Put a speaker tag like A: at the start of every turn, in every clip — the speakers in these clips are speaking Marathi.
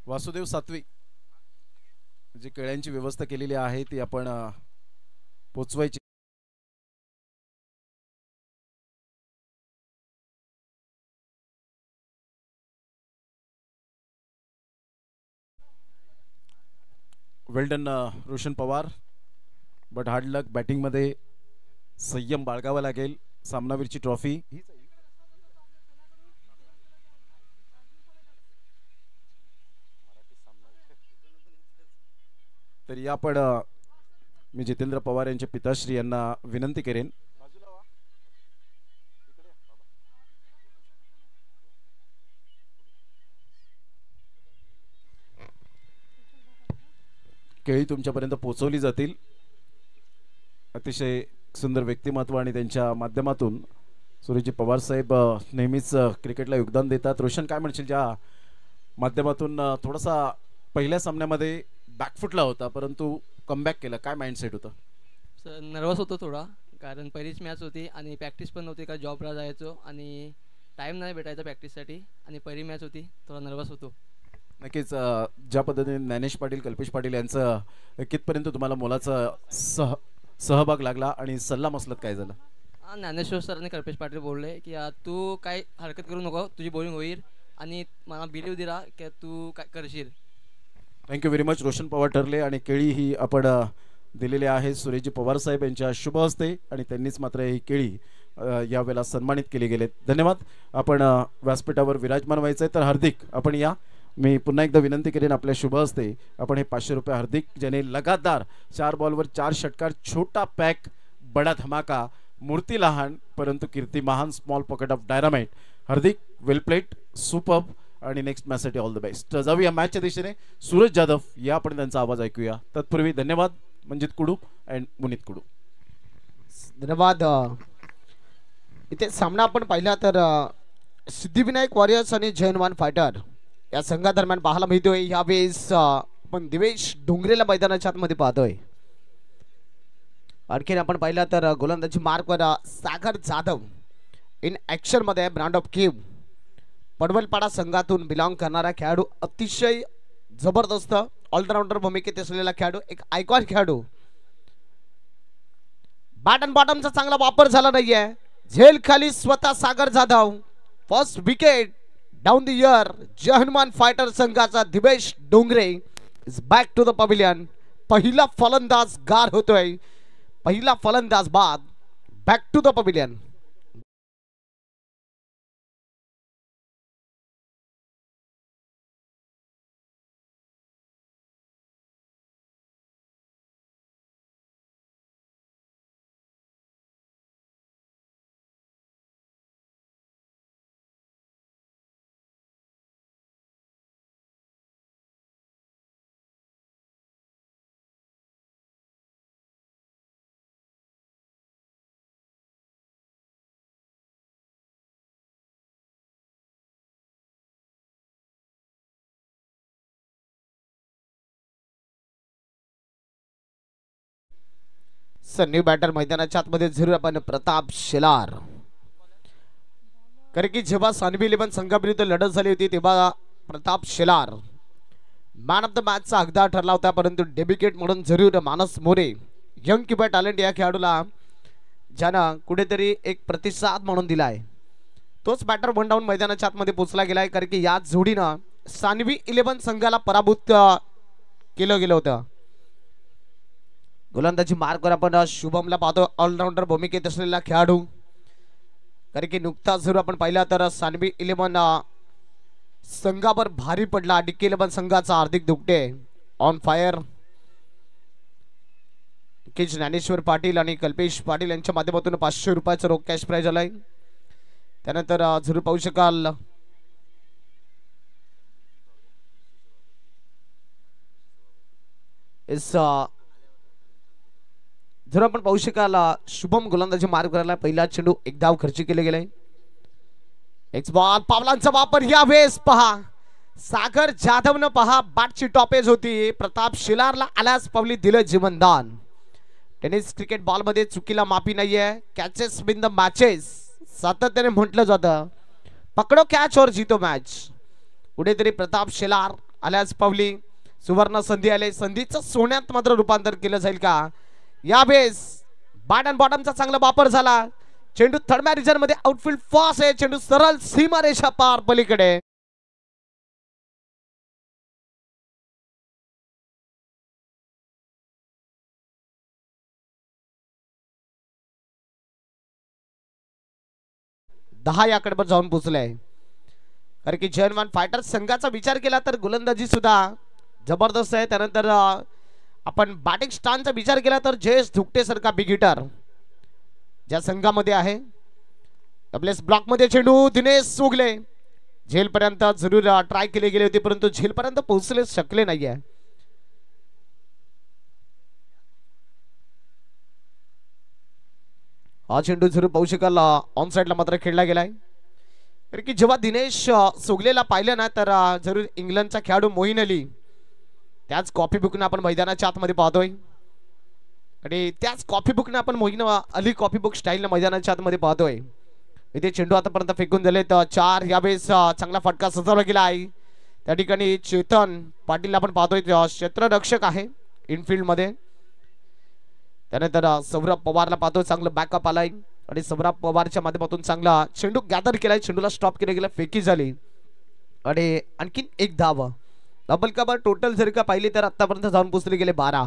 A: वासुदेव सातवी जी केळ्यांची व्यवस्था केलेली आहे ती आपण पोचवायची. Well done Roshan Pawar, but hard luck batting मध्ये संयम बाळगावा लागेल. सामनावीरची ट्रॉफी तर या पण मी जितेंद्र पवार यांचे पिताश्री यांना विनंती करेन केळी तुमच्यापर्यंत पोहोचवली जातील. अतिशय सुंदर व्यक्तिमत्व आणि त्यांच्या माध्यमातून सुरेशजी पवार साहेब नेहमीच क्रिकेटला योगदान देतात. रोशन काय म्हणशील, ज्या माध्यमातून थोडासा पहिल्या सामन्यामध्ये बॅकफुटला होता परंतु कमबॅक केला, काय माइंडसेट होतं?
B: सर नर्वस होतो थोडा, कारण पहिलीच मॅच होती आणि प्रॅक्टिस पण नव्हती, का जॉबला जायचो आणि टाईम नाही भेटायचा प्रॅक्टिससाठी आणि पहिली मॅच होती, थोडा नर्वस होतो.
A: नक्कीच ज्या पद्धतीने ज्ञानेश पाटील, कल्पेश पाटील यांचं कितपर्यंत तुम्हाला मोलाचा सहभाग लागला आणि सल्ला मसलत काय झालं?
B: ज्ञानेश्वर सर आणि कल्पेश पाटील बोलले की तू काय हरकत करू नको, तुझी बॉलिंग होईल आणि मला बिलीव दिला की तू काय करशील.
A: Thank you very much. Roshan Pawar ठरले आणि केळी ही आपण दिलेली आहे सुरेशजी पवार साहेब यांच्या शुभ हस्ते आणि त्यांनीच मात्र ही केळी यावेळेला सन्मानित केली गेलेत. धन्यवाद. आपण व्यासपीठावर विराजमान व्हायचं आहे तर हार्दिक आपण या. मी पुन्हा एकदा विनंती करेन आपल्या शुभ हस्ते आपण हे 500 रुपये हार्दिक, ज्याने लगातार 4 बॉलवर 4 षटकार, छोटा पॅक बडा धमाका, मूर्ती लहान परंतु कीर्ती महान, small pocket of dynamite. Hardik well plate, superb आणि नेक्स्ट मॅचसाठी ऑल द बेस्ट. जाऊया मॅचच्या दिशेने. सूरज जाधव या आपण त्यांचा आवाज ऐकूया. तत्पूर्वी धन्यवाद मंजित कुडू अँड मुनीत कुडू.
C: धन्यवाद. इथे सामना आपण पाहिला तर सिद्धिविनायक वॉरियर्स आणि जैनवान फायटर या संघादरम्यान पाहायला मिळतोय. यावेळेस आपण दिवेश डोंगरेला मैदानाच्या आतमध्ये पाहतोय. आणखीन आपण पाहिलं तर गोलंदाजी मार्कवर सागर जाधव इन ऍक्शन मध्ये, ब्रँड ऑफ किव पडवलपाडा संघातून बिलॉंग करणारा खेळाडू, अतिशय जबरदस्त ऑलराऊंडर भूमिकेत असलेला खेळाडू, एक आयकॉन खेळाडू. बॅट अँड बॉटमचा चांगला वापर झाला नाहीये. झेल खाली स्वतः Sagar Jadhav. First wicket down the year. Jai Hanuman fighter संघाचा Divesh Dongre is back to the pavilion. पहिला फलंदाज गार होतोय. पहिला फलंदाज बाद back to the pavilion. Sunny batter मैदानाच्या आतमध्ये जरूर आपण प्रताप शेलार. कारण की जेव्हा सानवी 11 संघाविरुद्ध लढत झाली होती तेव्हा Pratap Shelar man of the मॅचचा हकदार ठरला होता, परंतु डेबिकेट म्हणून जरूर मानस मोरे, यंग किपर टॅलेंट या खेळाडूला ज्यानं कुठेतरी एक प्रतिसाद म्हणून दिलाय, तोच बॅटर वन डाऊन मैदानाच्या आतमध्ये पोहोचला गेलाय. कारण की या जोडीनं सानवी 11 संघाला पराभूत केलं गेलं होतं. गोलंदाजी मार्कवर आपण शुभमला पाहतो, ऑलराऊंडर भूमिकेत असलेला खेळाडू. कारण की नुकताच जर आपण पाहिला तर सानवी 11 संघावर भारी पडला. डिके 11 संघाचा हार्दिक दुकटे ऑन फायर. ज्ञानेश्वर पाटील आणि कल्पेश पाटील यांच्या माध्यमातून 500 रुपयाचं रोख कॅश प्राइज आलाय. त्यानंतर जरूर पाहू शकाल जर आपण पाहू शकाल शुभम गोलंदाजी मार्ग करायला पहिला चेंडू एक धाव खर्ची केले गेले. एक बॉल, पावलांचा वापर यावेळेस पहा सागर जाधवनं पहा बॅटची टॉपेज होती. प्रताप शेलारला आल्यास पावली दिलं जीवनदान. टेनिस क्रिकेट बॉल मध्ये चुकीला माफी नाहीये. कॅचेस बिन द मॅचेस सातत्याने म्हटलं जातं. पकडो कॅच और जीतो मॅच. कुठेतरी प्रताप शेलार आल्याच पावली सुवर्ण संधी आले, संधीचं सोन्यात मात्र रूपांतर केलं जाईल का? यावेळेस बॅट अँड बॉटमचा चांगला वापर झाला. चेंडू थर्ड मॅन रिजन मध्ये आउटफील्ड फास्ट आहे, चेंडू सरळ सीमारेषा पार पलीकडे. दहा याकडे जाऊन पोहोचले. कारण की जर्मन फायटर संघाचा विचार केला तर गोलंदाजी सुद्धा जबरदस्त आहे. त्यानंतर आपण बॅटिंग स्टानचा विचार केला तर जयेश धुकटे सारखा बिग हिटर ज्या संघामध्ये आहे. आपल्या ब्लॉक मध्ये चेंडू दिनेश सोगले झेल पर्यंत जरूर ट्राय केले गेले होते, परंतु झेल पर्यंत पोहोचले शकले नाहीये. हा चेंडू जरूर पाहू शकाल ऑन साइडला मात्र खेळला गेलाय. कारण की जेव्हा दिनेश सोगलेला पाहिलं ना तर जरूर इंग्लंडचा खेळाडू मोईन अली त्याच कॉफी बुकने आपण मैदानाच्या आतमध्ये पाहतोय. आणि त्याच कॉफी बुकने आपण मोईन अली कॉफी बुक स्टाईलने मैदानाच्या आतमध्ये पाहतोय. इथे चेंडू आतापर्यंत फेकून झाले तर 4. यावेळेस चांगला फटका सजवला गेला आहे. त्या ठिकाणी चेतन पाटील आपण पाहतोय क्षेत्ररक्षक आहे इनफिल्ड मध्ये. त्यानंतर सौरभ पवारला पाहतोय चांगलं बॅकअप आलाय आणि सौरभ पवारच्या माध्यमातून चांगला चेंडू गॅदर केलाय. चेंडूला स्टॉप केलं गेलं, फेकी झाली आणि आणखीन एक धाव. डबल कवर टोटल जर का पाहिली तर आतापर्यंत जाऊन पोचले गेले 12.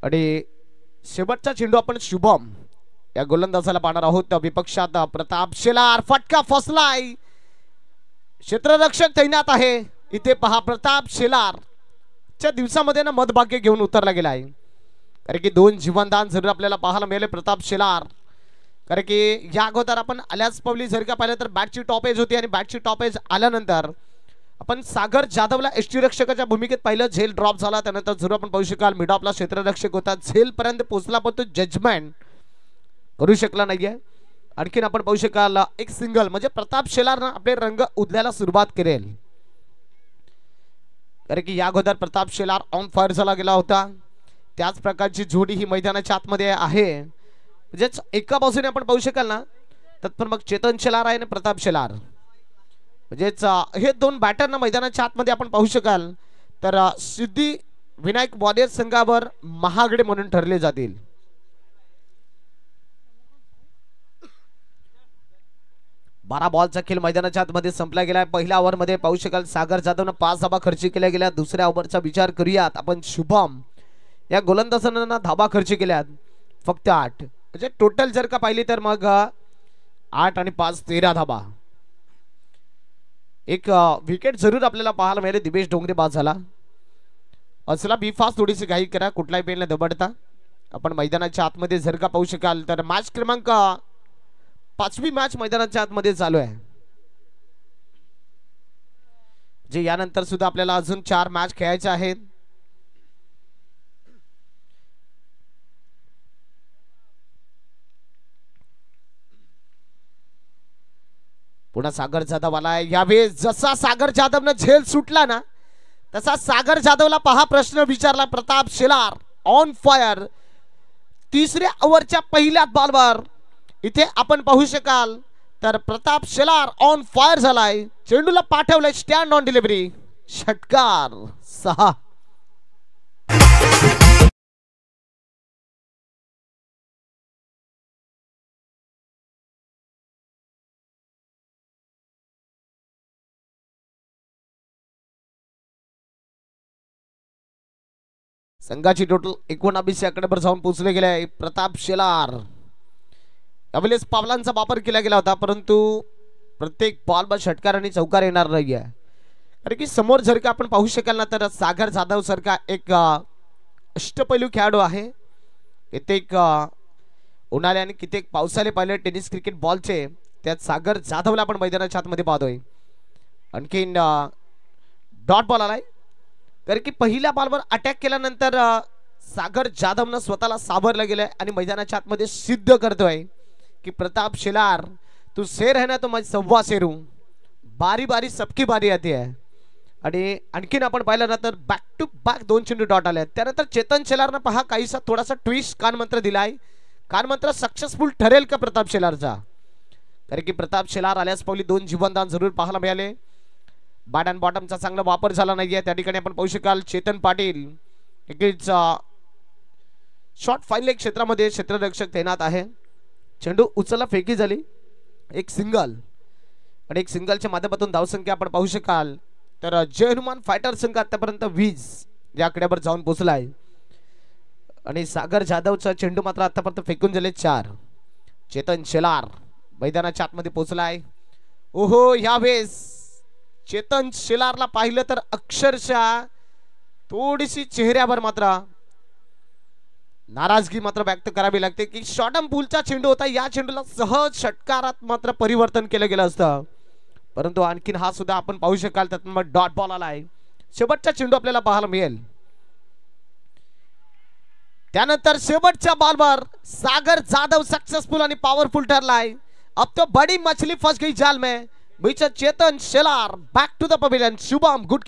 C: आणि शेवटचा चेंडू आपण शुभम या गोलंदाजाला पाहणार आहोत. विपक्षात प्रताप शेलार, फटका फसलाय. क्षेत्ररक्षक तैनात आहे. इथे पहा प्रताप शेलार च्या दिवसामध्ये ना मधभाग्य घेऊन उतरला गेलाय. कारण की 2 जीवनदान जरूर आपल्याला पाहायला मिळाले प्रताप शेलार. कारण की या अगोदर आपण आल्याच पावली जर का पाहिलं तर बॅटची टॉप एज होती आणि बॅटची टॉप एज आल्यानंतर आपण सागर जाधवला यष्टीरक्षकाच्या भूमिकेत पाहिलं. झेल ड्रॉप झाला, त्यानंतर जरूर आपण पाहू शकाल मिड ऑफला क्षेत्ररक्षक होता. झेल पर्यंत पोहोचला पण तो जजमेंट करू शकला नाहीये. आणखीन आपण पाहू शकाल एक सिंगल म्हणजे प्रताप शेलारनं आपले रंग उधळायला सुरुवात करेल. कारण की या अगोदर प्रताप शेलार ऑन फायर झाला गेला होता. त्याच प्रकारची जोडी ही मैदानाच्या आतमध्ये आहे. म्हणजेच एका बाजूने आपण पाहू शकाल ना तर मग चेतन शेलार आहे आणि प्रताप शेलार म्हणजेच हे 2 बॅटरना मैदानाच्या आतमध्ये आपण पाहू शकाल तर सिद्धी विनायक वॉरियर संघावर महागडे म्हणून ठरले जातील. बारा बॉलचा खेळ मैदानाच्या आतमध्ये संपला गेला. पहिल्या ओव्हर मध्ये पाहू शकाल सागर जाधवनं 5 धाबा खर्च केल्या गेल्या. दुसऱ्या ओव्हरचा विचार करूयात आपण शुभम या गोलंदाजांना धाबा खर्च केल्यात फक्त 8. म्हणजे टोटल जर का पाहिली तर मग 8 आणि 5 13 धाबा. एक विकेट जरूर आपल्याला पाहायला मिळाले. दिवेश डोंगरे बाद झाला. असला बी फास्ट थोडीशी घाई करा, कुठलाही पेनला दबडता. आपण मैदानाच्या आतमध्ये जर का पाहू शकाल तर मॅच क्रमांक 5वी मॅच मैदानाच्या आतमध्ये चालू आहे. जे यानंतर सुद्धा आपल्याला अजून 4 मॅच खेळायचे आहेत. पुन्हा सागर जाधव आलाय. यावेळेस जसा सागर जाधवनं झेल सुटला ना तसा सागर जाधवला पहा प्रश्न विचारला प्रताप शेलार ऑन फायर. 3ऱ्या ओव्हरच्या पहिल्या बॉलवर इथे आपण पाहू शकाल तर प्रताप शेलार ऑन फायर झालाय. चेंडूला पाठवलंय स्टँड ऑन डिलिव्हरी, षटकार 6. संघाची टोटल 19 आकड्यावर जाऊन पोहोचले गेले आहे. प्रताप शेलार यावेळेस पावलांचा वापर केला गेला होता परंतु प्रत्येक बॉलवर षटकार आणि चौकार येणार नाही आहे. कारण की समोर जर का आपण पाहू शकाल ना तर सागर जाधव सारखा एक अष्टपैलू खेळाडू आहे. कित्येक उन्हाळे आणि कित्येक पावसाळे पाहिले टेनिस क्रिकेट बॉलचे त्यात सागर जाधवला आपण मैदानाच्या आतमध्ये पाहतोय. आणखीन डॉट बॉल आलाय. कारण की पहिल्या बॉलवर अटॅक केल्यानंतर सागर जाधवनं स्वतःला सावरलं गेलंय आणि मैदानाच्या आतमध्ये सिद्ध करतोय की प्रताप शेलार तू शेर है ना तो मैं सव्वा शेर हूं. बारी बारी सबकी बारी आती है. आणि आणखीन आपण पाहिलं ना तर बॅक टू बॅक 2 चेंडू डॉट आले. त्यानंतर चेतन शेलारनं पहा काहीसा थोडासा ट्विस्ट कानमंत्र दिलाय. कानमंत्र सक्सेसफुल ठरेल का प्रताप शेलारचा? कारण की प्रताप शेलार आल्यास पावली 2 जीवनदान जरूर पाहायला मिळाले. बॅट अँड बॉटमचा चांगला वापर झाला नाहीये त्या ठिकाणी आपण पाहू शकाल चेतन पाटील एकच शॉर्ट फाईन लेग क्षेत्रामध्ये क्षेत्ररक्षक तैनात आहे. चेंडू उचलला फेकी झाली एक सिंगल आणि एक सिंगलच्या माध्यमातून धावसंख्या आपण पाहू शकाल तर जय हनुमान फायटर संघ आतापर्यंत 20 या आकड्यावर जाऊन पोहोचलाय आणि सागर जाधवचा चेंडू मात्र आतापर्यंत फेकून झाले 4. चेतन शेलार मैदानाच्या आतमध्ये पोहोचलाय. ओहो यावेळेस चेतन शेलारला पाहिलं तर अक्षरशः थोडीशी चेहऱ्यावर मात्र नाराजगी मात्र व्यक्त करावी लागते की शॉर्टम पूलचा चेंडू होता या चेंडूला सहज षटकारात मात्र परिवर्तन केलं गेलं असतं परंतु आणखीन हा सुद्धा आपण पाहू शकाल त्यात मग डॉट बॉल आलाय. शेवटचा चेंडू आपल्याला पाहायला मिळेल. त्यानंतर शेवटच्या बॉलवर सागर जाधव सक्सेसफुल आणि पॉवरफुल ठरलाय. अब तो बड़ी मछली फंस गई जाल में. बीच Chetan Shelar back to the pavilion. Shubham गुड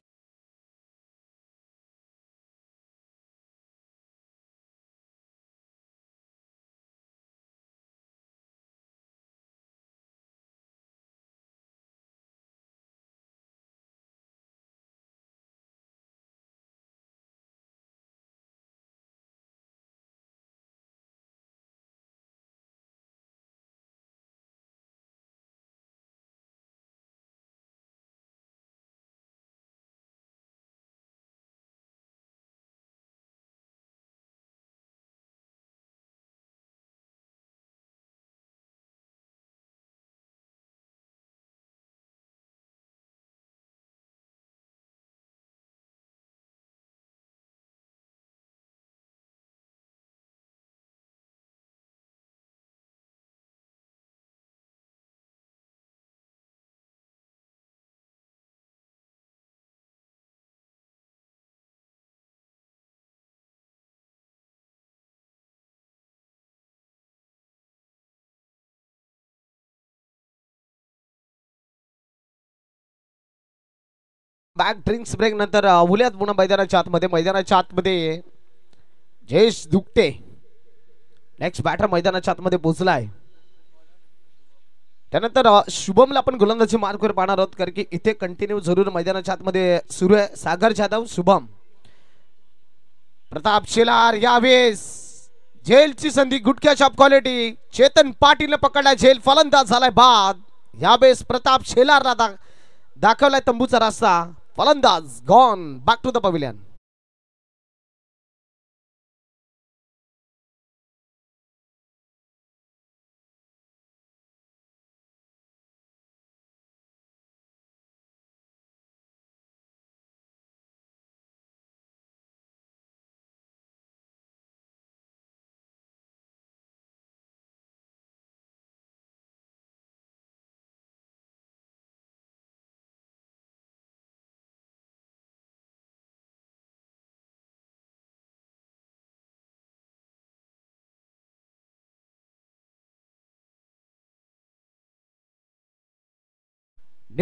C: बॅक ड्रिंक्स ब्रेक नंतर उल्यात पुन्हा मैदानाच्या आतमध्ये जयेश दुकटे नेक्स्ट बॅटर मैदानाच्या आतमध्ये पोहोचलाय. त्यानंतर शुभमला आपण गोलंदाजी मार्कवर पाहणार आहोत कारण की इथे कंटिन्यू जरूर मैदानाच्या आतमध्ये सुरू आहे. सागर जाधव शुभम प्रताप शेलार यावेळेस झेलची संधी गुटक्या शॉप क्वालिटी चेतन पाटीलने पकडला झेल फलंदाज झालाय बाद. यावेळेस प्रताप शेलारला दाखवलाय तंबूचा रस्ता. फलंदाज gone back to the pavilion.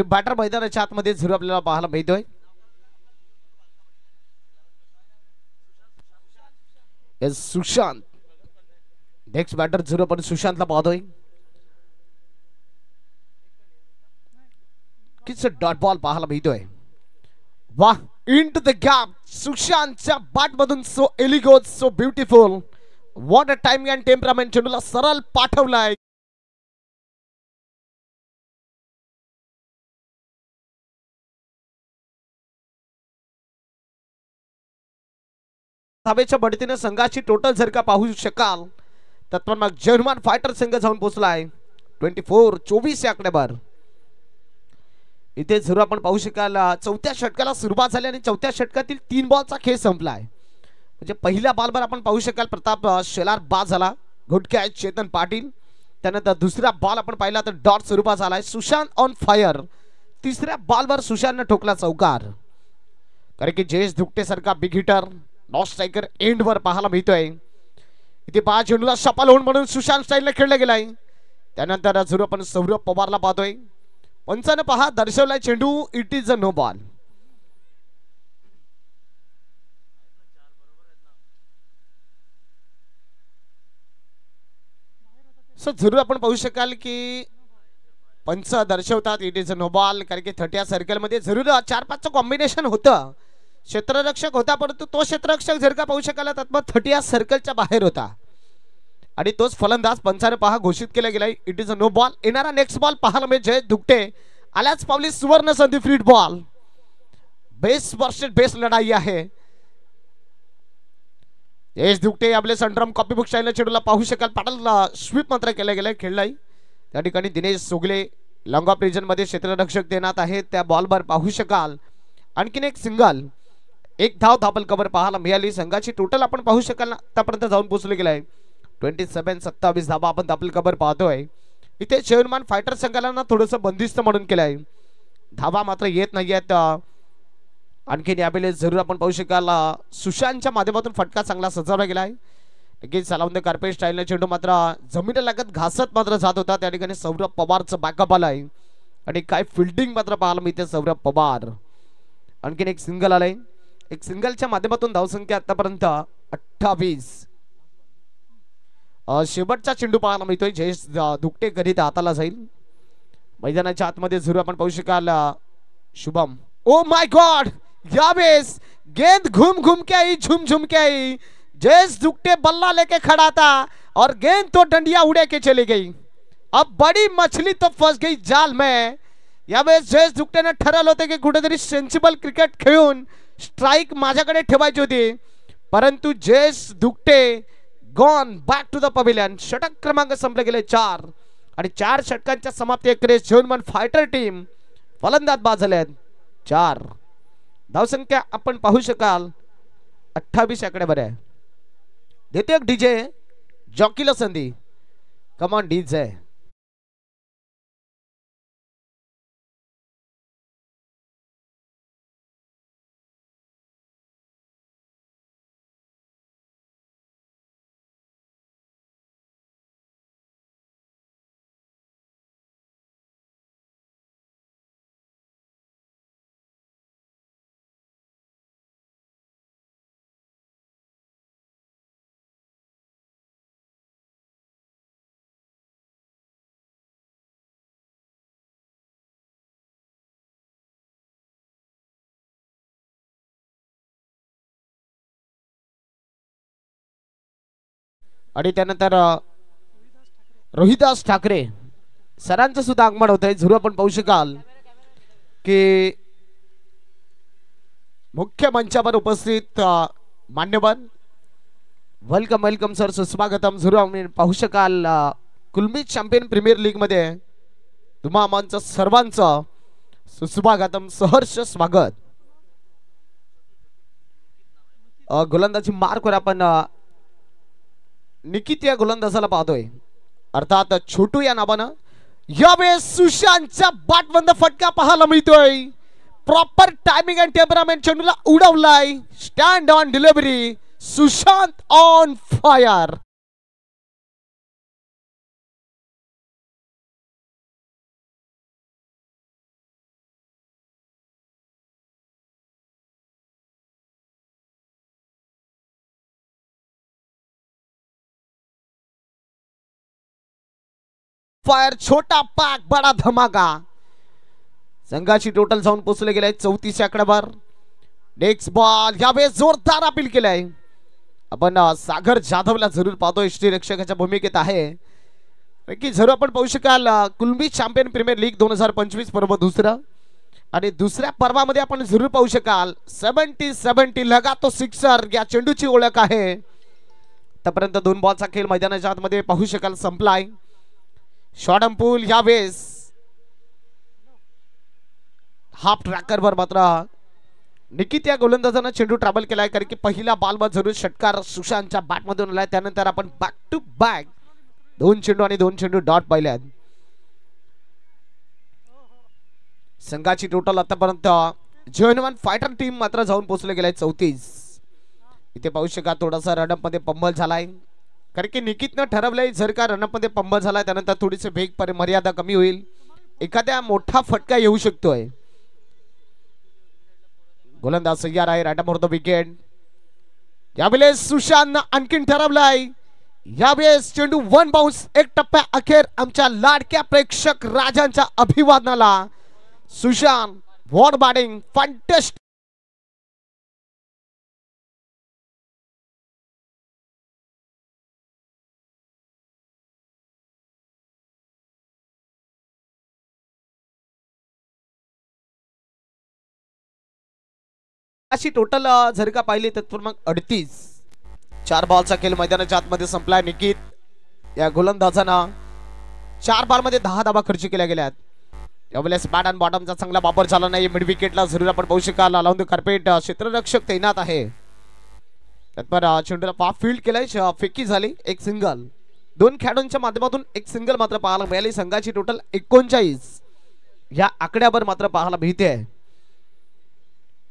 C: Batter मैदानाच्या आतमध्ये झिरो आपल्याला पाहायला मिळतोय. सुशांत नेक्स्ट बॅटर झिरो पण सुशांतला पाहतोय. किती डॉट बॉल पाहायला मिळतोय. वाह इन टू द गॅप सुशांतच्या बॅट मधून so elegance so beautiful. What a timing and temperament. चेंडूला सरळ पाठवलाय. धावेच्या बढतीने संघाची टोटल जर का पाहू शकाल तर मग जय हनुमान फायटर संघ जाऊन पोहोचलाय 24 या आकड्यावर. इथे जरूर आपण पाहू शकाल चौथ्या षटकाला सुरुवात झाली आणि चौथ्या षटकातील 3 बॉलचा खेळ संपलाय. म्हणजे पहिल्या बॉलवर आपण पाहू शकाल प्रताप शेलार बाद झाला. Good catch Chetan Patil. त्यानंतर दुसरा बॉल आपण पाहिला तर डॉट स्वरूपात झालाय. Sushant on fire. तिसऱ्या बॉलवर सुशांतने ठोकला चौकार. कारण की जयेश दुकटे सारखा big hitter non striker end वर पाहायला मिळतोय. इथे 5 चेंडूला सफल होऊन म्हणून सुशांत स्टाईलने खेळला गेलाय. त्यानंतर जरूर आपण सौरभ पवारला पाहतोय. पंचाने पहा दर्शवलाय चेंडू it is a no ball. So जरूर आपण पाहू शकाल की पंच दर्शवतात it is a no ball, कारण की 30 सर्कल मध्ये जरूर 4-5चं कॉम्बिनेशन होतं. क्षेत्ररक्षक होता, परंतु तो क्षेत्ररक्षक जर का पाहू शकाल तर मग 30 सर्कलच्या बाहेर होता आणि तोच फलंदाज पंचाने पहा घोषित केला गेलाय. It is a no ball. येणारा नेक्स्ट बॉल पाहायला मिळेल जयेश दुकटे. आल्याच पावली सुवर्ण संधी free ball. Best versus best लढाई आहे. जयेश दुकटे आपले संड्रम कॉपी बुक स्टाईलने चेडूला पाहू शकाल. पाटल स्वीप मात्र केला गेलाय खेळलाय. त्या ठिकाणी दिनेश सोगले लॉंग ऑफ रिजन मध्ये क्षेत्ररक्षक देण्यात आहेत. त्या बॉलवर पाहू शकाल आणखीन एक सिंगल. एक धाव धाबल कव्हर पाहायला मिळाली. संघाची टोटल आपण पाहू शकाल ना आतापर्यंत जाऊन पोहोचले गेलाय 27-27 धाबा आपण धाबल कव्हर पाहतोय. इथे चेअरमॅन फायटर संघाला ना थोडंसं बंदिस्त म्हणून केलंय. धाबा मात्र येत नाहीयेत. आणखीन यावेळेस जरूर आपण पाहू शकाल सुशांतच्या माध्यमातून फटका चांगला सजवला गेलाय. नक्कीच सलाम द कार्पेट स्टाईलने चेंडू मात्र जमिनीला लागत घासत मात्र जात होता. त्या ठिकाणी सौरभ पवारचं बॅकअप आलाय आणि काय फिल्डिंग मात्र पाहायला मिळते सौरभ पवार. आणखीन एक सिंगल आलाय. एक सिंगलच्या माध्यमातून धावसंख्या आतापर्यंत 28. शेवटचा चेंडू पाहायला मिळतोय. जयेश दुकटे करीत हाताला जाईल. मैदानाच्या आतमध्ये जरूर आपण पाहू शकाल शुभम. ओ माय गॉड, यावेळेस गेंद घूम घूम के आई, झूम झूम के आई. जयेश दुकटे बल्ला लेके खड़ा था और गेंद तो डंडिया उड़े के चली गई. अब बड़ी मछली तो फंस गई जाल में. यावेळेस जयेश दुकटेने ठरवलं होतं की कुठेतरी सेन्सिबल क्रिकेट खेळून स्ट्राइक माझ्याकडे ठेवायची होती, परंतु Jayesh Dukte gone back to the pavilion. षटक क्रमांक संपले गेले 4 आणि 4 षटकांच्या समाप्ती अखेरीस जर्मन फायटर टीम फलंदाज बाद झाले आहेत 4. धावसंख्या आपण पाहू शकाल 28 आकड्यावर आहे. देते एक डीजे जॉकीला संधी. Come on DJ. आणि त्यानंतर रोहिदास ठाकरे सरांचं सुद्धा आगमन होत आहे. जरूर आपण पाहू शकाल की मुख्य मंचावर उपस्थित मान्यवर. वेलकम वेलकम सर, सुस्वागतम. जरूर आपण पाहू शकाल कुलमीत चॅम्पियन प्रीमियर लीग मध्ये तुम्हा आमचं सर्वांचं सुस्वागतम, सहर्ष स्वागत. गोलंदाजी मार्कवर आपण निकित या गोलंदाजाला पाहतोय, अर्थात छोटू या नावानं. यावेळेस सुशांतचा बाटबंद फटका पाहायला मिळतोय. प्रॉपर टायमिंग अँड टेम्परामेंट चेंडूला उडवलाय. Stand on delivery. Sushant on fire. Fire, छोटा पाक बडा धमाका. संघाची टोटल जाऊन पोहोचले गेले 34 आकड्यावर. नेक्स्ट बॉल यावेळेस जोरदार अपील केलाय. आपण सागर जाधवला जरूर पाहतोय, यष्टीरक्षकाच्या भूमिकेत आहे की जरूर आपण पाहू शकाल कुलमी चॅम्पियन प्रीमियर लीग 2025 पर्व दुसरं आणि दुसऱ्या पर्वामध्ये आपण जरूर पाहू शकाल 70-70 लगा तो सिक्सर या चेंडूची ओळख आहे. आतापर्यंत 2 बॉलचा खेळ मैदानाच्या आतमध्ये पाहू शकाल संपलाय. शॉर्ट अंपूल यावेळेस हाफ ट्रॅकरवर मात्र निकित या गोलंदाजानं चेंडू ट्रॅव्हल केलाय, कारण की पहिला बॉलवर जरूर षटकार सुशांतच्या बॅटमधून आलाय. त्यानंतर आपण बॅक टू बॅक 2 चेंडू आणि 2 चेंडू डॉट पाहिल्यात. संघाची टोटल आतापर्यंत जर्मन फायटर टीम मात्र जाऊन पोहोचले गेलाय 34. इथे पाहू शका थोडासा रनअप मध्ये पंबल झालाय, कारण की निकितनं ठरवलंय जर का रनअप मध्ये पंबल झाला त्यानंतर थोडीशी वेग मर्यादा कमी होईल, एखाद्या मोठा फटका येऊ शकतोय. गोलंदाज तयार आहे. Right more the wicket. यावेळेस सुशांतनं आणखीन ठरवलाय यावेळेस चेंडू वन बाउन्स एक टप्प्या अखेर आमच्या लाडक्या प्रेक्षक राजांच्या अभिवादनाला सुशांत वॉर्ड बॅटिंग फंटेस्ट अशी टोटल जर का पाहिली तर मग 38 4 बॉलचा खेळ मैदानाच्या आतमध्ये संपलाय. निकित या गोलंदाजांना 4 बॉलमध्ये 10 धावा खर्च केल्या गेल्यात. यावेळेस बॅट अँड बॉटमचा चांगला वापर झाला नाही. मिड विकेटला जरूर आपण पाहू शकाल लावून द कार्पेट क्षेत्ररक्षक तैनात आहे. त्यात चेंडूला पाफ फील्ड केलाय. फेकी झाली एक सिंगल. 2 खेळाडूंच्या माध्यमातून एक सिंगल मात्र पाहायला मिळाली. संघाची टोटल 39 या आकड्यावर मात्र पाहायला मिळते.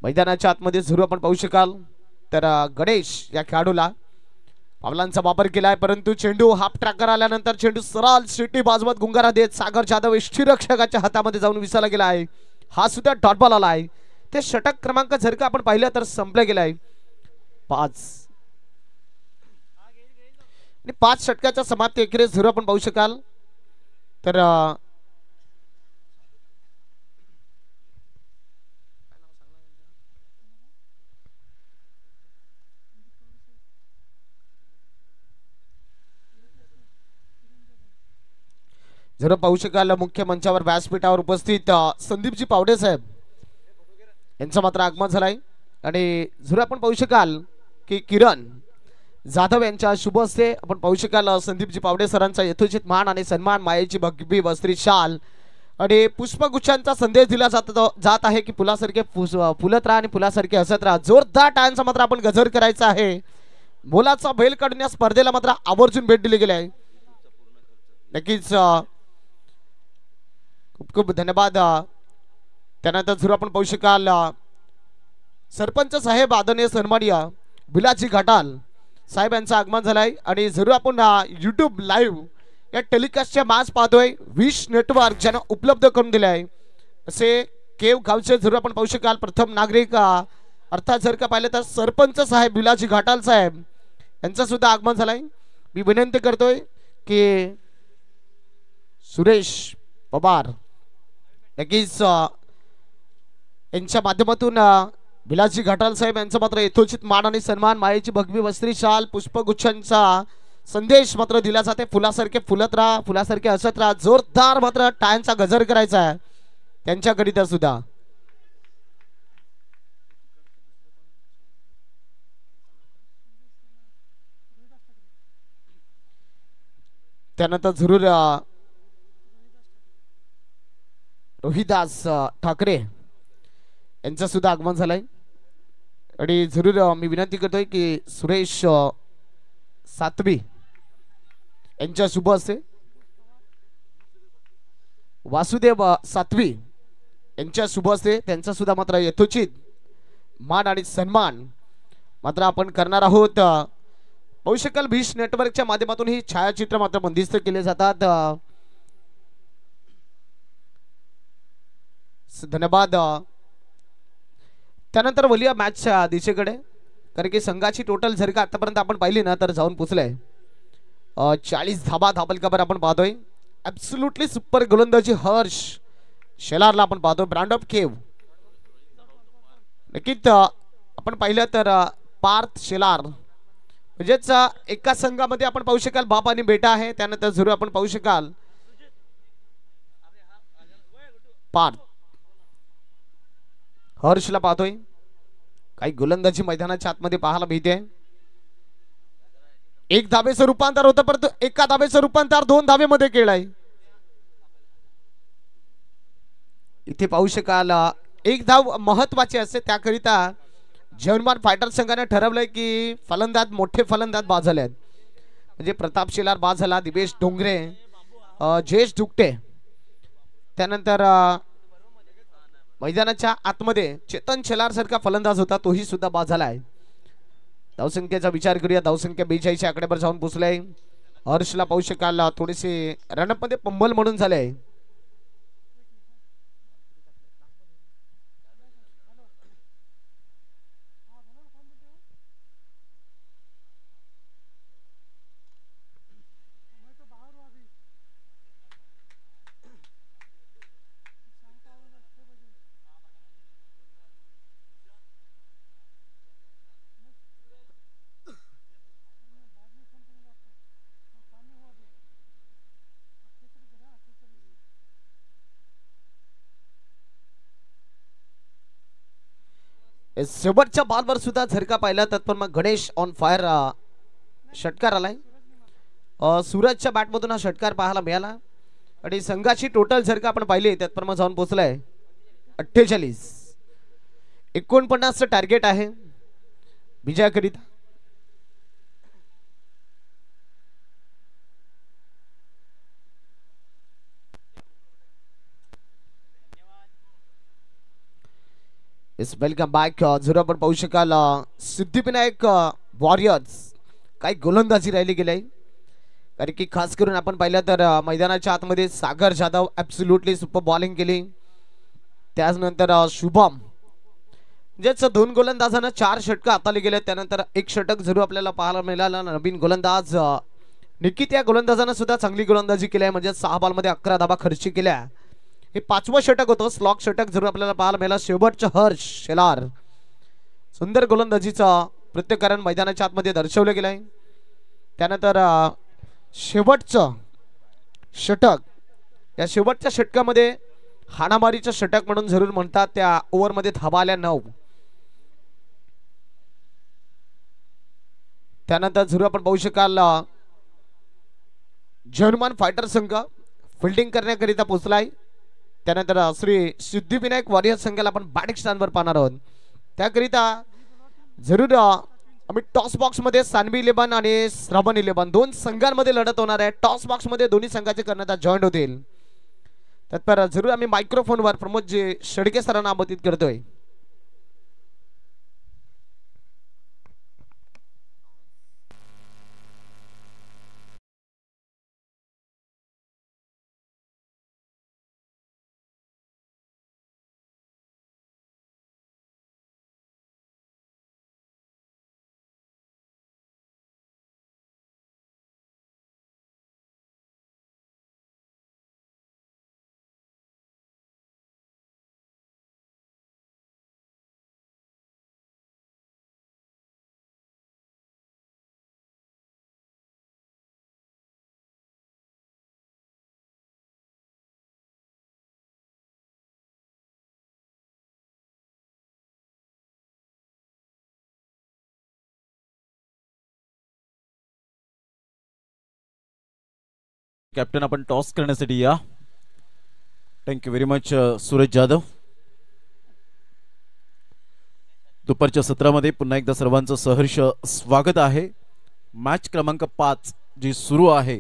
C: मैदानाच्या आतमध्ये जरूर आपण पाहू शकाल तर गणेश या खेळाडूला पावलांचा वापर केलाय. परंतु चेंडू हाफ ट्रॅकर आल्यानंतर चेंडू सरळ सिटी बाजवत गुंगारा देत सागर जाधव यष्टीरक्षकाच्या हातामध्ये जाऊन विसायला गेला आहे. हा सुद्धा डॉट बॉल आला आहे. ते षटक क्रमांक जर का आपण पाहिलं तर संपलं गेलाय 5 आणि 5 षटकाच्या समाप्ती अखेरीस जरूर आपण पाहू शकाल तर जर पाहू शकाल मुख्य मंचावर व्यासपीठावर उपस्थित संदीपजी पावडे साहेब यांचं मात्र आगमन झालंय. आणि जर आपण पाहू शकाल की किरण जाधव यांच्या शुभ हस्ते आपण पाहू शकाल संदीपजी पावडे सरांचा यथोचित मान आणि सन्मान, मायेची भगवी वस्त्री शाल आणि पुष्पगुच्छांचा संदेश दिला जात आहे की फुलासारखे फुलत राहा आणि फुलासारखे हसत राहा. जोरदार टाळ्यांचा मात्र आपण गजर करायचा आहे. मोलाचा बैल काढण्या स्पर्धेला मात्र आवर्जून भेट दिली गेली आहे. नक्कीच खूप खूप धन्यवाद. त्यानंतर जरूर आपण पाहू शकाल सरपंच साहेब आदरणीय सन्माननीय बिलाजी घाटाल साहेब यांचं आगमन झालंय. आणि जरूर आपण YouTube लाईव्ह या टेलिकास्टच्या मॅच पाहतोय. विश नेटवर्क ज्यांना उपलब्ध करून दिले आहे असे केव गावचे जरूर आपण पाहू शकाल प्रथम नागरिक अर्थात जर का पाहिलं तर सरपंच साहेब बिलाजी घाटाल साहेब यांचं सुद्धा आगमन झालंय. मी विनंती करतोय की सुरेश पवार नक्कीच यांच्या माध्यमातून बिलाजी घाटाल साहेब यांचं मात्र यथोचित मान आणि सन्मान, मायेची भगवी वस्त्री शाल, पुष्पगुच्छांचा संदेश मात्र दिला जाते. फुलासारखे फुलत राहा, फुलासारखे हसत राहा. जोरदार मात्र टाळ्यांचा गजर करायचा आहे त्यांच्याकरिता सुद्धा. त्यानंतर जरूर रोहिदास ठाकरे यांचं सुद्धा आगमन झालंय. आणि जरूर मी विनंती करतोय की सुरेश सातवी यांच्या शुभ हस्ते वासुदेव सातवी यांच्या शुभ हस्ते त्यांचा सुद्धा मात्र यथोचित मान आणि सन्मान मात्र आपण करणार आहोत. पाहू शकाल विश नेटवर्कच्या माध्यमातून ही छायाचित्र मात्र बंदिस्त केले जातात. धन्यवाद. त्यानंतर वलिया मॅचच्या दिशेकडे कारण की संघाची टोटल जर का आतापर्यंत आपण पाहिली ना तर जाऊन पोचलंय 40 धाबा धाबलकावर आपण पाहतोय. ऍब्सोल्युटली सुपर गोलंदाजी हर्ष शेलारला आपण पाहतोय. ब्रँड ऑफ केव नक्कीच आपण पाहिलं तर पार्थ शेलार म्हणजेच एका संघामध्ये आपण पाहू शकाल बाप आणि बेटा आहे. त्यानंतर जरूर आपण पाहू शकाल पार्थ हर्षला पाहतोय. काही गोलंदाजी मैदानाच्या आतमध्ये पाहायला मिळते. एक धावेचं रूपांतर होतं परंतु एका धावेचं रूपांतर 2 धावेमध्ये केलंय. इथे पाहू शकाल एक धाव महत्वाची असते. त्याकरिता जर्मन फायटर संघाने ठरवलंय की फलंदाज मोठे फलंदाज बाद झाले आहेत. म्हणजे प्रताप शेलार बाद झाला, दिवेश डोंगरे, जयेश दुकटे. त्यानंतर मैदानाच्या आतमध्ये चेतन शेलार सारखा फलंदाज होता तोही सुद्धा बाद झाला आहे. धावसंख्येचा विचार करूया. धावसंख्या 42 आकड्यावर जाऊन पोहोचलाय. हर्षला पाहू शकाल थोडेसे रनअप मध्ये पंबल म्हणून झाले. शेवटच्या बॉलवर सुद्धा झरका पाहिला तर पण मग गणेश ऑन फायर षटकार आलाय. सूरजच्या बॅटमधून हा षटकार पाहायला मिळाला आणि संघाची टोटल झरका आपण पाहिली त्यात पण मग जाऊन पोहोचलाय 48. 49 टार्गेट आहे विजयाकरिता. Welcome back. जर आपण पाहू शकाल सिद्धिविनायक वॉरियर्स काही गोलंदाजी राहिली गेली, कारण की खास करून आपण पाहिलं तर मैदानाच्या आतमध्ये Sagar Jadhav absolutely super bowling केली. त्यानंतर शुभम म्हणजेच 2 गोलंदाजांना 4 षटक हाताळले गेले. त्यानंतर 1 षटक जरूर आपल्याला पाहायला मिळाला. नवीन गोलंदाज निकित या गोलंदाजांना सुद्धा चांगली गोलंदाजी केली आहे, म्हणजे 6 बॉलमध्ये 11 धावा खर्च केल्या. हे 5वं षटक होतं. स्लॉक षटक जरूर आपल्याला पाहायला मिळाला. शेवटचं हर्ष शेलार सुंदर गोलंदाजीचा प्रत्येकारण मैदानाच्या आतमध्ये दर्शवलं गेलंय. त्यानंतर शेवटचं षटक, या शेवटच्या षटकामध्ये हाणामारीचं षटक म्हणून जरूर म्हणतात. त्या ओव्हरमध्ये धावा आल्या 9. त्यानंतर जरूर आपण पाहू शकाल जर्मन फायटर संघ फिल्डिंग करण्याकरिता पोहोचलाय. त्यानंतर श्री सिद्धिविनायक वॉरियर संघाला आपण बॅटिंग स्थानवर पाहणार आहोत. त्याकरिता जरूर आम्ही टॉस बॉक्स मध्ये सानवी 11 आणि श्रावण 11 2 संघांमध्ये लढत होणार आहे. टॉस बॉक्स मध्ये दोन्ही संघाचे कर्णधार जॉईंट होतील. त्यात जरूर आम्ही मायक्रोफोनवर प्रमोदजी शेडके सरांना आमंत्रित करतोय.
A: कॅप्टन आपण टॉस करण्यासाठी या. Thank you very much Suraj Jadhav. दुपारच्या सत्रामध्ये पुन्हा एकदा सर्वांचं सहर्ष स्वागत आहे. मॅच क्रमांक 5 जी सुरू आहे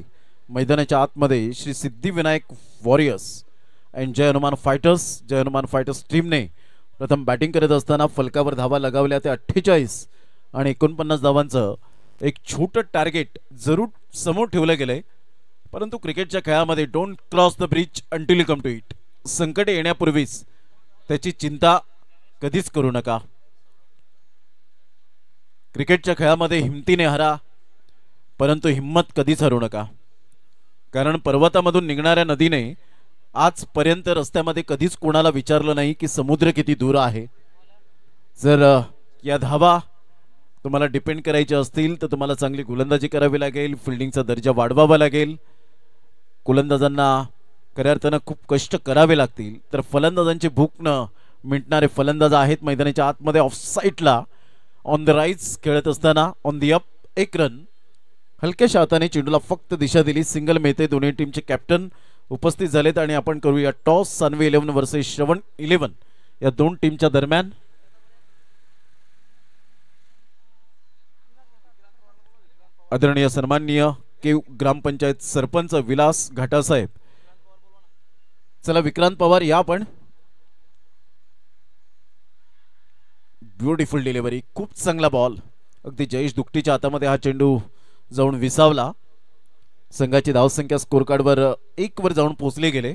A: मैदानाच्या आतमध्ये Shri Siddhivinayak warriors and Jay Hanuman fighters. Jay Hanuman fighters टीमने प्रथम बॅटिंग करत असताना फलकावर धावा लगावल्या त्या 48 आणि 49 धावांचं एक छोटं टार्गेट जरूर समोर ठेवलं गेलंय. परंतु क्रिकेटच्या खेळामध्ये don't cross the bridge until you come to it. संकट येण्यापूर्वीच त्याची चिंता कधीच करू नका. क्रिकेटच्या खेळामध्ये हिमतीने हरा, परंतु हिम्मत कधीच हरू नका. कारण पर्वतामधून निघणाऱ्या नदीने आजपर्यंत रस्त्यामध्ये कधीच कोणाला विचारलं नाही की समुद्र किती दूर आहे. जर या धावा तुम्हाला डिपेंड करायच्या असतील तर तुम्हाला चांगली गोलंदाजी करावी लागेल, फिल्डिंगचा दर्जा वाढवावा लागेल, गोलंदाजांना खऱ्या अर्थानं खूप कष्ट करावे लागतील. तर फलंदाजांची भूक न मिटणारे फलंदाज आहेत मैदानाच्या आतमध्ये. ऑफ साईडला ऑन द राईज खेळत असताना ऑन दी अप 1 रन. हलक्याशा हाताने चेंडूला फक्त दिशा दिली. सिंगल मिळते. दोन्ही टीमचे कॅप्टन उपस्थित झालेत आणि आपण करूया टॉस. सानवी 11 वर्सेस श्रवण 11 या 2 टीमच्या दरम्यान. आदरणीय सन्माननीय केव ग्रामपंचायत सरपंच विलास घाटासाहेब. चला विक्रांत पवार या आपण. ब्युटिफुल डिलिव्हरी, खूप चांगला बॉल. अगदी जयेश दुकटीच्या हातामध्ये हा चेंडू जाऊन विसावला. संघाची धावसंख्या स्कोर कार्डवर 1 वर जाऊन पोहोचले गेले.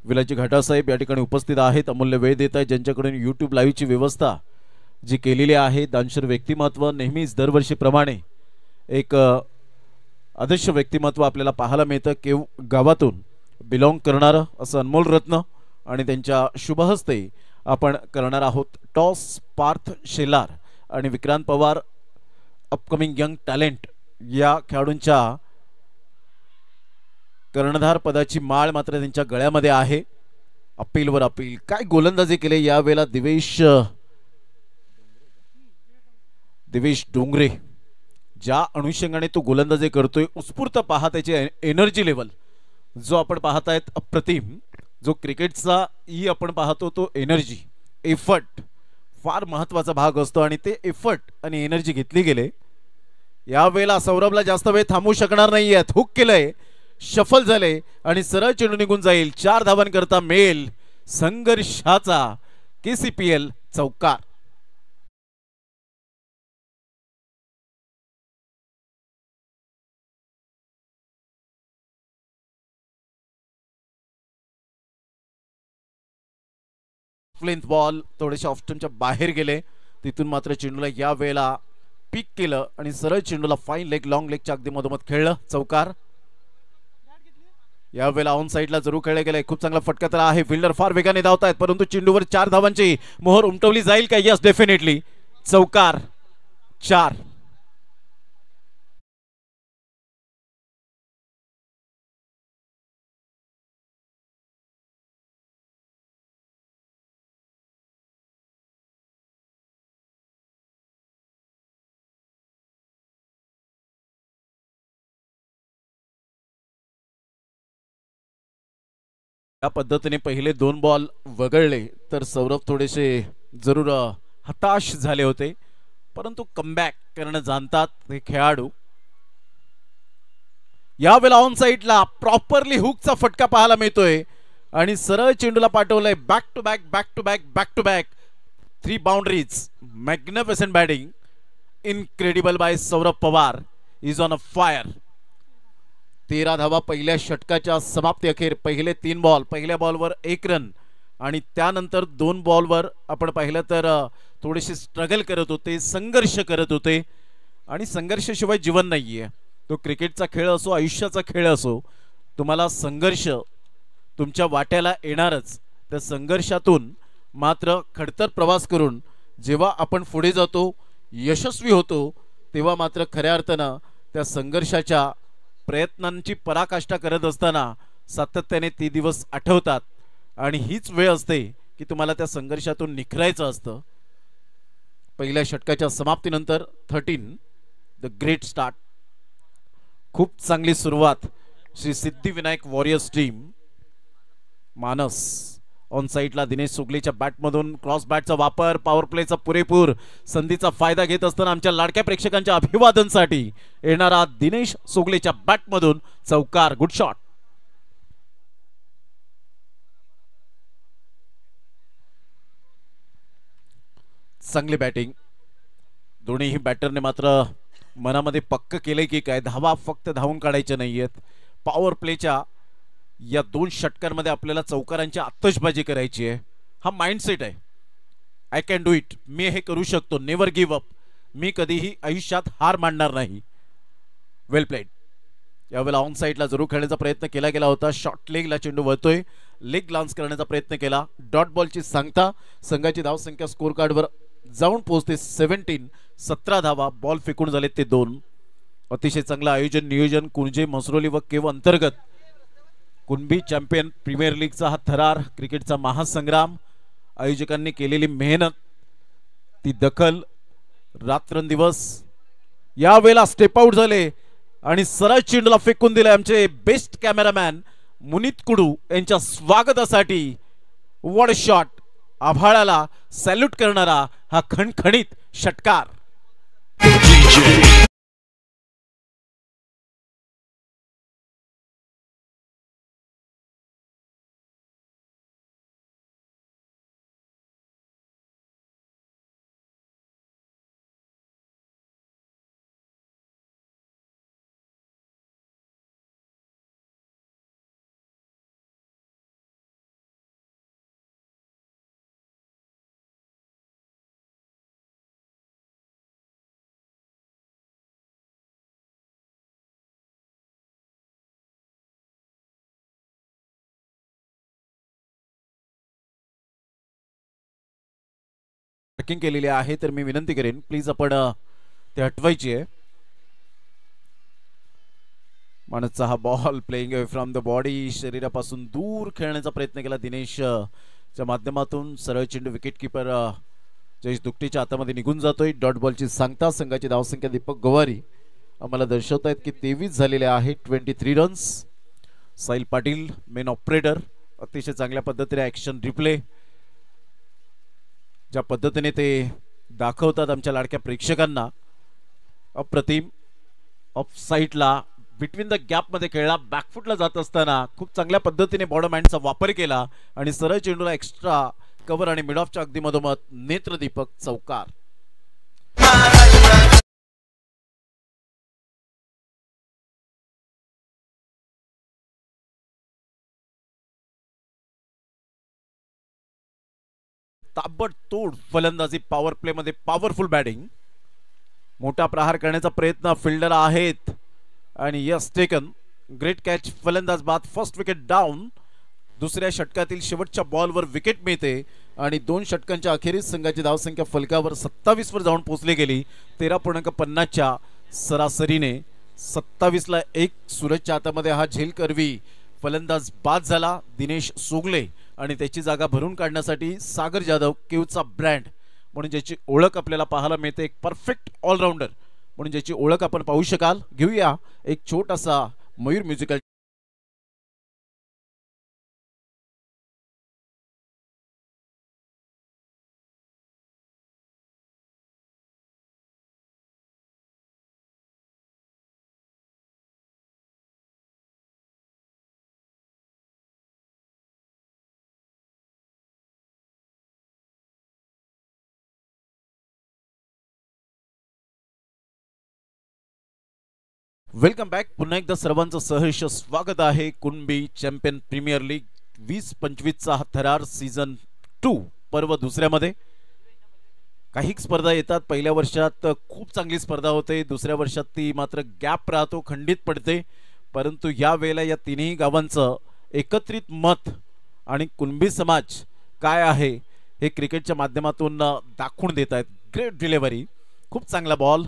A: विलासजी घाटासाहेब या ठिकाणी उपस्थित आहेत, अमूल्य वेळ देत आहेत. ज्यांच्याकडून यूट्यूब लाईव्हची व्यवस्था जी केलेली आहे. दानशूर व्यक्तिमत्व, नेहमीच दरवर्षीप्रमाणे एक आदर्श व्यक्तिमत्व आपल्याला पाहायला मिळतं. केव गावातून बिलॉंग करणारं असं अनमोल रत्न आणि त्यांच्या शुभहस्ते आपण करणार आहोत टॉस. पार्थ शेलार आणि Vikrant Pawar upcoming young talent या खेळाडूंच्या कर्णधार पदाची माळ मात्र त्यांच्या गळ्यामध्ये आहे. अपीलवर अपील, काय गोलंदाजी केले यावेळेला दिवेश दिवेश डोंगरे ज्या अनुषंगाने तो गोलंदाजी करतोय उत्स्फूर्त पहा त्याची एनर्जी लेवल जो आपण पाहत आहेत अप्रतिम. जो क्रिकेटचा आपण पाहतो तो एनर्जी एफर्ट फार महत्वाचा भाग असतो आणि ते एफर्ट आणि एनर्जी घेतली गेले. यावेळेला सौरभला जास्त वेळ थांबू शकणार नाहीयेत. हुक केलंय, शफल झाले आणि सरळ चेंडू निघून जाईल. 4 धावांकरता मेल संघर्षाचा KCPL चौकार. फ्लिंथ बॉल थोडेसे ऑप्शनच्या बाहेर गेले. तिथून मात्र चेंडूला या वेळेला पिक केलं आणि सरळ चेंडूला फाईन लेग लॉंग लेगच्या अगदी मधोमध खेळलं. चौकार. या वेळेला ऑन साइडला जरूर खेळले गेले. खूप चांगला फटका तर आहे. फिल्डर फार वेगाने धावतायत परंतु चेंडूवर 4 धावांची मोहर उमटवली जाईल का? Yes definitely. चौकार. 4. या पद्धतीने पहिले 2 बॉल वगळले तर सौरभ थोडेसे जरूर हताश झाले होते परंतु कमबॅक करणं जाणतात हे खेळाडू. यावेळेला ऑन साइडला प्रॉपरली हुकचा फटका पाहायला मिळतोय आणि सरळ चेंडूला पाठवलंय. Back to back back to back back to back 3 boundaries. Magnificent batting. Incredible by Saurabh Pawar. Is on a fire. 13 धावा पहिल्या षटकाच्या समाप्ती अखेर. पहिले 3 बॉल, पहिल्या बॉलवर 1 रन आणि त्यानंतर 2 बॉलवर आपण पाहिलं तर थोडेसे स्ट्रगल करत होते, संघर्ष करत होते आणि संघर्षाशिवाय जीवन नाहीये. तो क्रिकेटचा खेळ असो, आयुष्याचा खेळ असो, तुम्हाला संघर्ष तुमच्या वाट्याला येणारच. त्या संघर्षातून मात्र खडतर प्रवास करून जेव्हा आपण पुढे जातो, यशस्वी होतो, तेव्हा मात्र खऱ्या अर्थानं त्या संघर्षाच्या प्रयत्नांची पराकाष्ठा करत असताना सातत्याने ते दिवस आठवतात आणि हीच वेळ असते की तुम्हाला त्या संघर्षातून निखरायचं असतं. पहिल्या षटकाच्या समाप्तीनंतर 13 द ग्रेट स्टार्ट. खूप चांगली सुरुवात श्री सिद्धिविनायक वॉरियर्स टीम. मानस ऑन साइडला दिनेश सुगलेच्या बॅटमधून क्रॉस बॅटचा वापर, पॉवर प्लेचा पुरेपूर संधीचा फायदा घेत असताना आमच्या लाडक्या प्रेक्षकांच्या अभिवादनसाठी येणारा दिनेश सुगलेच्या बॅटमधून चौकार. Good shot. चांगली बॅटिंग. दोन्हीही बॅटरने मात्र मनामध्ये पक्क केले की काय धावा फक्त धावून काढायच्या नाहीयेत. पॉवर प्लेच्या या 2 षटकांमध्ये आपल्याला चौकारांची आतषबाजी करायची आहे. हा माइंडसेट आहे. I can do it. मी हे करू शकतो. Never give up. मी कधीही आयुष्यात हार मानणार नाही. वेल प्लेड. यावेळेला ऑन साइडला जरूर खेळण्याचा प्रयत्न केला गेला होता. शॉर्ट लेगला चेंडू वळतोय. लेग लांच करण्याचा प्रयत्न केला. डॉट बॉलची सांगता संघाची धावसंख्या स्कोर कार्डवर जाऊन पोहोचते 17. 17 धावा. बॉल फेकून झाले ते 2. अतिशय चांगलं आयोजन नियोजन कुंजे मसरोली व केव अंतर्गत कुणबी चॅम्पियन प्रीमियर लीगचा हा थरार, क्रिकेटचा महासंग्राम, आयोजकांनी केलेली मेहनत, ती दखल, रात्रंदिवस. यावेळेला स्टेप आउट झाले आणि सरळ चेंडूला फेकून दिले आमचे बेस्ट कॅमेरामॅन मुनीत कुडू यांच्या स्वागतासाठी. What a shot. आभाळाला सॅल्यूट करणारा हा खणखणीत षटकार. केलेली आहे तर मी विनंती करेन प्लीज आपण ते हटवायची आहे. मानसचा हा ball playing away from the body, शरीरापासून दूर खेळण्याचा प्रयत्न केला दिनेशच्या माध्यमातून. सरळ चेंडू विकेट किपर जयेश दुकटीच्या हातामध्ये निघून जातोय. डॉट बॉलची सांगता संघाची धावसंख्या दीपक गवारी आम्हाला दर्शवतायत की 23 झालेले आहे. 23 runs. Sahil Patil main operator अतिशय चांगल्या पद्धतीने ऍक्शन रिप्ले ज्या पद्धतीने ते दाखवतात आमच्या लाडक्या प्रेक्षकांना अप्रतिम. ऑफ साईडला बिटवीन द गॅप मध्ये खेळला. बॅकफुटला जात असताना खूप चांगल्या पद्धतीने बॉडम हँडचा वापर केला आणि सरळ चेंडूला एक्स्ट्रा कव्हर आणि मिड ऑफच्या अगदी मधोमध नेत्रदीपक चौकार. ताबडतोड फलंदाजी पॉवर प्ले मध्ये पॉवरफुल बॅटिंग. मोठा प्रहार करण्याचा प्रयत्न फिल्डर आहेत आणि यस टेकन. Great catch. फलंदाज बाद. First wicket down. दुसऱ्या षटकातील शेवटच्या बॉलवर विकेट मिळते आणि 2 षटकांच्या अखेरीस संघाची धावसंख्या फलकावर 27 वर जाऊन पोहोचली गेली. 13.50च्या सरासरीने 27 ला 1. सूरजच्या हातामध्ये हा झेल करवी फलंदाज बाद झाला. दिनेश सोगले आणि त्याची जागा भरून काढण्यासाठी सागर जाधव केवचा ब्रँड म्हणून ज्याची ओळख आपल्याला पाहायला मिळते. एक परफेक्ट ऑलराऊंडर म्हणून ज्याची ओळख आपण पाहू शकाल. घेऊया एक छोटासा मयूर म्युझिकल. Welcome back. पुन्हा एकदा सर्वांचं सहर्ष स्वागत आहे. कुणबी चॅम्पियन प्रीमियर लीग 20-25चा हा थरार सीझन 2 पर्व दुसऱ्यामध्ये. काही स्पर्धा येतात. पहिल्या वर्षात खूप चांगली स्पर्धा होते. दुसऱ्या वर्षात ती मात्र गॅप राहतो, खंडित पडते. परंतु या वेळेला या तिन्ही गावांचं एकत्रित मत आणि कुणबी समाज काय आहे हे क्रिकेटच्या माध्यमातून दाखवून देत आहेत. Great delivery. खूप चांगला बॉल.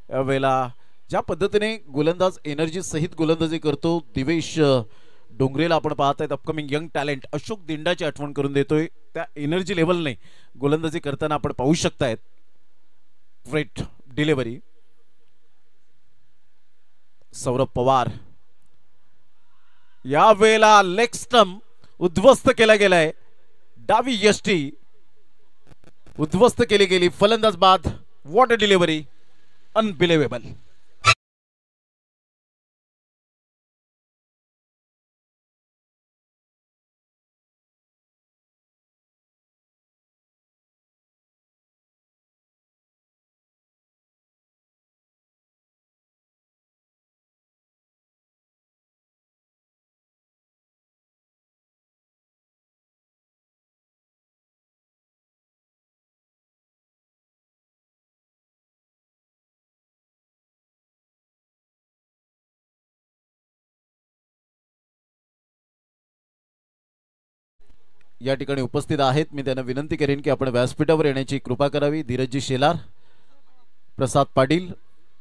A: यावेळेला ज्या पद्धतीने गोलंदाज एनर्जी सहित गोलंदाजी करतो दिवेश डोंगरेला आपण पाहत आहेत. अपकमिंग यंग टॅलेंट अशोक दिंडाची आठवण करून देतोय. त्या एनर्जी लेवलने गोलंदाजी करताना आपण पाहू शकतायत. Great delivery. सौरभ पवार. या वेळेला लेग स्टंप उद्ध्वस्त केला गेलाय. डावी यष्टी उद्ध्वस्त केली गेली. फलंदाज बाद. What a delivery. अनबिलिव्हेबल. या ठिकाणी उपस्थित आहेत. मी त्यांना विनंती करेन की आपण व्यासपीठावर येण्याची कृपा करावी. धीरजजी शेलार, प्रसाद पाटील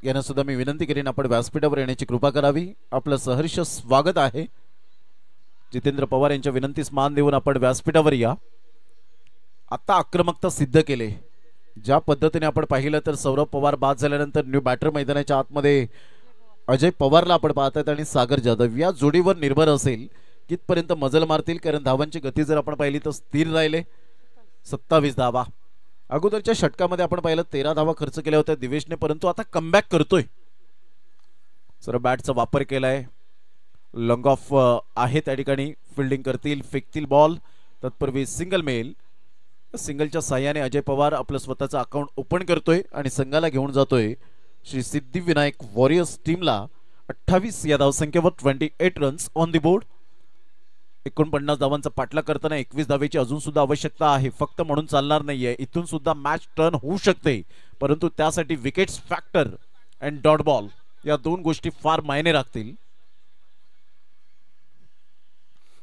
A: यांना सुद्धा मी विनंती करेन आपण व्यासपीठावर येण्याची कृपा करावी. आपलं सहर्ष स्वागत आहे. जितेंद्र पवार यांच्या विनंतीस मान देऊन आपण व्यासपीठावर या. आता आक्रमकता सिद्ध केले. ज्या पद्धतीने आपण पाहिलं तर सौरभ पवार बाद झाल्यानंतर न्यू बॅटर मैदानाच्या आतमध्ये अजय पवारला आपण पाहतात आणि सागर जाधव या जोडीवर निर्भर असेल कितपर्यंत मजल मारतील. कारण धावांची गती जर आपण पाहिली तर स्थिर राहिले. 27 धावा. अगोदरच्या षटकामध्ये आपण पाहिलं 13 धावा खर्च केल्या होत्या दिवेशने, परंतु आता कमबॅक करतोय. सर बॅटचा वापर केलाय. लॉंग ऑफ आहे त्या ठिकाणी. फिल्डिंग करतील, फेकतील बॉल. तत्पूर्वी सिंगल मेल. सिंगलच्या साह्याने अजय पवार आपलं स्वतःचं अकाउंट ओपन करतोय आणि संघाला घेऊन जातोय श्री सिद्धिविनायक वॉरियर्स टीमला 28 या धावसंख्येवर 28 रन्स ऑन दी बोर्ड. 49 धावांचा पाठलाग करताना 21 धावेची अजून सुद्धा आवश्यकता आहे. फक्त म्हणून चालणार नाहीये. इथून सुद्धा मॅच टर्न होऊ शकते, परंतु त्यासाठी wickets factor and dot ball या दोन गोष्टी फार मायने राखतील.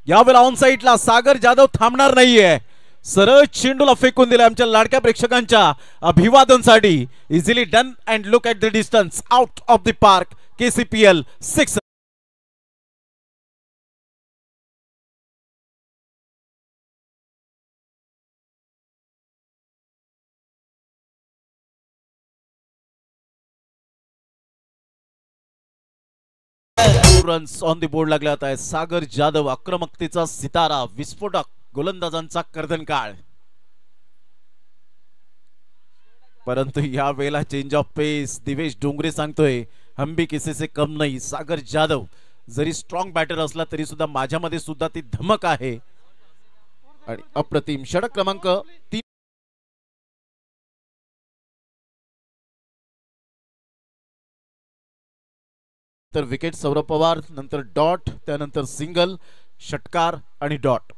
A: यावेळेला ऑन साइडला सागर जाधव थांबणार नाहीये. सरळ चेंडूला फेकून दिला. आमच्या लाडक्या प्रेक्षकांच्या अभिवादनासाठी. Easily done and look at the distance out of the park. KCPL 6. Runs on the board लागले आहे. सागर जाधव आक्रमकतेचा सितारा, विस्फोटक गोलंदाजांचा कर्दनकाळ. परंतु या वेळेला चेंज ऑफ पेस. दिवेश डोंगरे सांगतोय हम भी किसी से कम नहीं. सागर जाधव जरी स्ट्रॉंग बॅटर असला तरी सुद्धा माझ्यामध्ये सुद्धा ती धमक आहे. आणि अप्रतिम षटक क्रमांक 3. तर विकेट सौरभ पवार, नंतर डॉट, त्यानंतर सिंगल, षटकार आणि डॉट.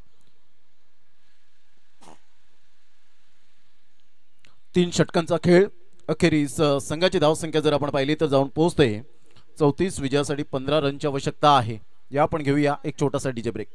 A: 3 षटकांचा खेळ. अखेरीस संघाची धावसंख्या जर आपण पाहिली तर जाऊन पोहोचते 34. विजयासाठी 15 रनची आवश्यकता आहे. या आपण घेऊया एक छोटासा डीजे ब्रेक.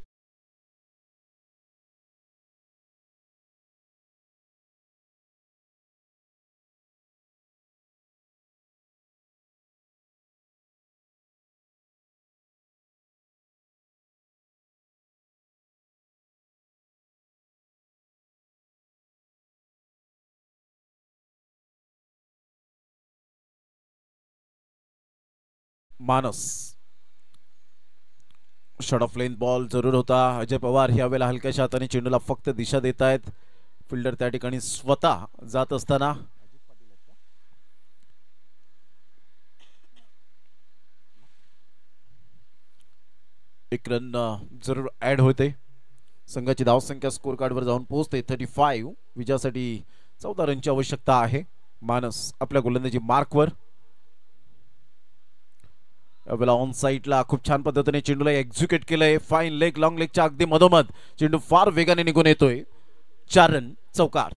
A: मानस शॉर्ट ऑफ लेंथ बॉल जरूर होता. अजय पवार यावेळेला हलक्याशा हाताने चेंडूला फक्त दिशा देत आहेत. फिल्डर त्या ठिकाणी स्वतः जात असताना एक रन जरूर ऍड होते. संघाची धावसंख्या स्कोर कार्डवर जाऊन पोहोचते 35. विजयासाठी 14 रनची आवश्यकता आहे. मानस आपल्या गोलंदाजी मार्कवर. यावेळेला ऑन साईडला खूप छान पद्धतीने चेंडूला एक्झिक्यूट केलंय. फाईन लेग, लॉंग लेगच्या अगदी मधोमध चेंडू फार वेगाने निघून येतोय. 4 रन, चौकार.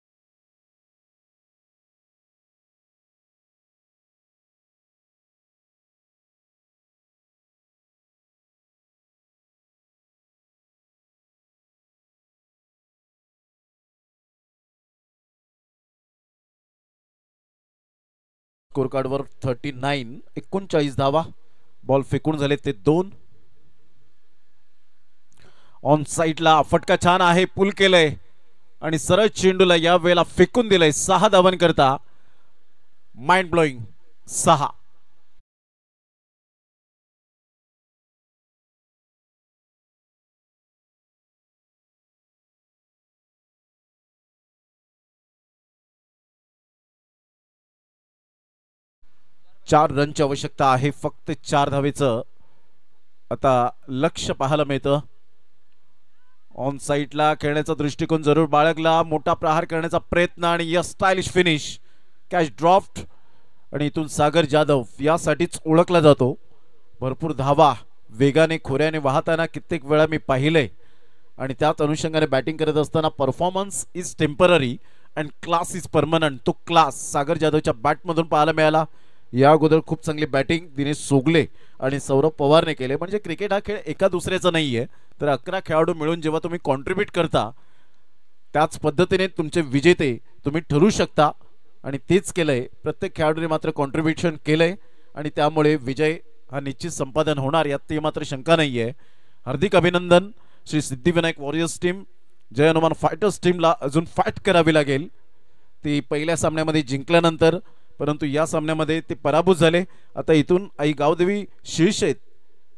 A: स्कोर कार्डवर 39. 39 धावा. बॉल फेकून झाले ते 2. ऑन साईडला फटका छान आहे, पुल केलंय आणि सरळ चेंडूला या वेळेला फेकून दिलंय. 6 धावांकरता. Mind blowing 6. चार रनची आवश्यकता आहे. फक्त 4 धावेचं आता लक्ष पाहायला मिळतं. ऑन साईडला खेळण्याचा दृष्टिकोन जरूर बाळगला. मोठा प्रहार करण्याचा प्रयत्न आणि या स्टायलिश फिनिश. Catch draught. आणि इथून सागर जाधव यासाठीच ओळखला जातो. भरपूर धावा वेगाने खोऱ्याने वाहताना कित्येक वेळा मी पाहिलंय. आणि त्याच अनुषंगाने बॅटिंग करत असताना performance is temporary and class is permanent. तो क्लास सागर जाधवच्या बॅटमधून पाहायला मिळाला. या अगोदर खूप चांगली बॅटिंग दिनेश सोगले आणि सौरभ पवारने केले. म्हणजे क्रिकेट हा खेळ एका दुसऱ्याचा नाहीये. तर 11 खेळाडू मिळून जेव्हा तुम्ही कॉन्ट्रीब्यूट करता त्याच पद्धतीने तुमचे विजेते तुम्ही ठरू शकता. आणि तेच केलंय. प्रत्येक खेळाडूने मात्र कॉन्ट्रीब्युशन केलंय आणि त्यामुळे विजय हा निश्चित संपादन होणार यात ते मात्र शंका नाहीये. हार्दिक अभिनंदन श्री सिद्धिविनायक वॉरियर्स टीम. जय हनुमान फायटर्स टीमला अजून फाईट करावी लागेल. ती पहिल्या सामन्यामध्ये जिंकल्यानंतर, परंतु या सामन्यामध्ये ते पराभूत झाले. आता इथून आई गावदेवी शीर्ष आहेत